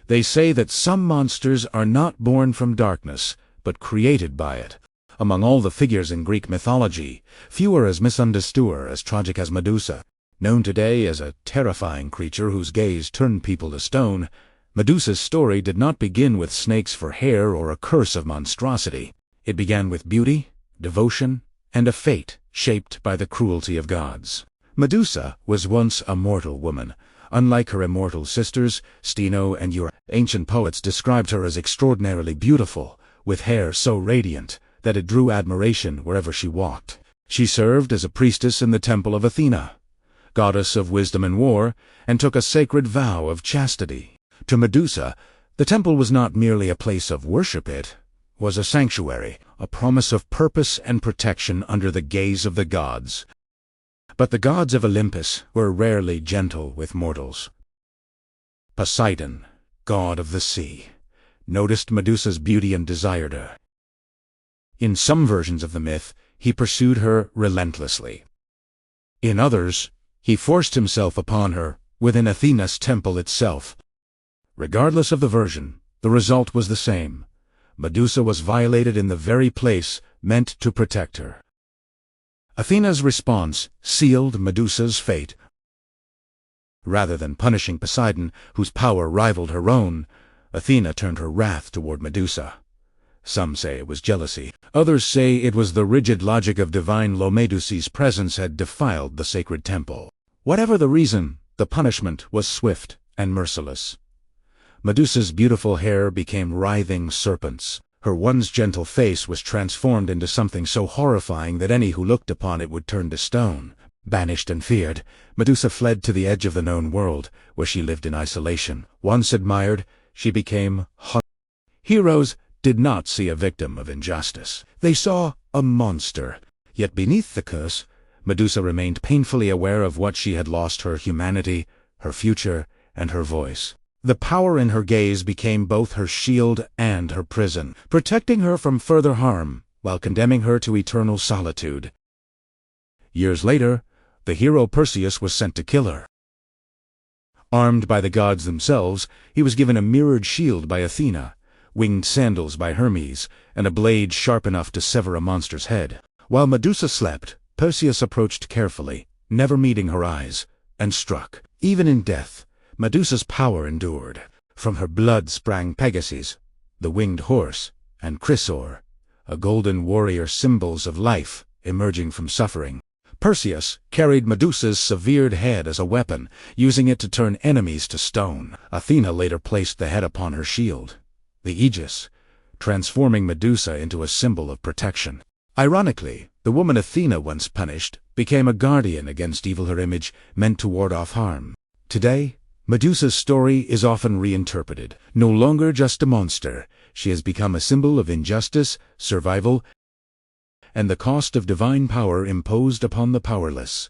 They say that some monsters are not born from darkness, but created by it. Among all the figures in Greek mythology, few are as misunderstood or as tragic as Medusa. Known today as a terrifying creature whose gaze turned people to stone, Medusa's story did not begin with snakes for hair or a curse of monstrosity. It began with beauty, devotion, and a fate shaped by the cruelty of gods. Medusa was once a mortal woman. Unlike her immortal sisters, Steno and Ura, ancient poets described her as extraordinarily beautiful, with hair so radiant that it drew admiration wherever she walked. She served as a priestess in the temple of Athena, goddess of wisdom and war, and took a sacred vow of chastity. To Medusa, the temple was not merely a place of worship, it was a sanctuary, a promise of purpose and protection under the gaze of the gods. But the gods of Olympus were rarely gentle with mortals. Poseidon, god of the sea, noticed Medusa's beauty and desired her. In some versions of the myth, he pursued her relentlessly. In others, he forced himself upon her within Athena's temple itself. Regardless of the version, the result was the same. Medusa was violated in the very place meant to protect her. Athena's response sealed Medusa's fate. Rather than punishing Poseidon, whose power rivaled her own, Athena turned her wrath toward Medusa. Some say it was jealousy. Others say it was the rigid logic of divine law. Medusa's presence had defiled the sacred temple. Whatever the reason, the punishment was swift and merciless. Medusa's beautiful hair became writhing serpents. Her once gentle face was transformed into something so horrifying that any who looked upon it would turn to stone. Banished and feared, Medusa fled to the edge of the known world, where she lived in isolation. Once admired, she became hunted. Heroes did not see a victim of injustice. They saw a monster. Yet beneath the curse, Medusa remained painfully aware of what she had lost: her humanity, her future, and her voice. The power in her gaze became both her shield and her prison, protecting her from further harm while condemning her to eternal solitude. Years later, the hero Perseus was sent to kill her. Armed by the gods themselves, he was given a mirrored shield by Athena, winged sandals by Hermes, and a blade sharp enough to sever a monster's head. While Medusa slept, Perseus approached carefully, never meeting her eyes, and struck. Even in death, Medusa's power endured. From her blood sprang Pegasus, the winged horse, and Chrysaor, a golden warrior, symbols of life emerging from suffering. Perseus carried Medusa's severed head as a weapon, using it to turn enemies to stone. Athena later placed the head upon her shield, the Aegis, transforming Medusa into a symbol of protection. Ironically, the woman Athena once punished became a guardian against evil, her image meant to ward off harm. Today, Medusa's story is often reinterpreted. No longer just a monster, she has become a symbol of injustice, survival, and the cost of divine power imposed upon the powerless.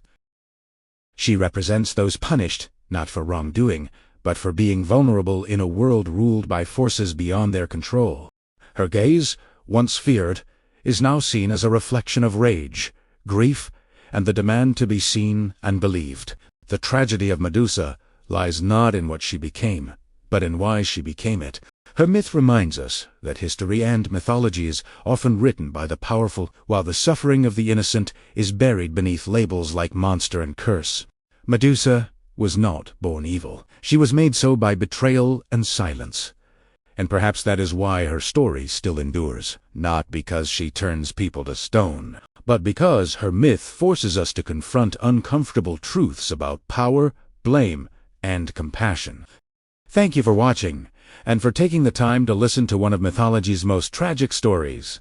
She represents those punished, not for wrongdoing, but for being vulnerable in a world ruled by forces beyond their control. Her gaze, once feared, is now seen as a reflection of rage, grief, and the demand to be seen and believed. The tragedy of Medusa lies not in what she became, but in why she became it. Her myth reminds us that history and mythology is often written by the powerful, while the suffering of the innocent is buried beneath labels like monster and curse. Medusa was not born evil. She was made so by betrayal and silence. And perhaps that is why her story still endures, not because she turns people to stone, but because her myth forces us to confront uncomfortable truths about power, blame, and compassion. Thank you for watching, and for taking the time to listen to one of mythology's most tragic stories.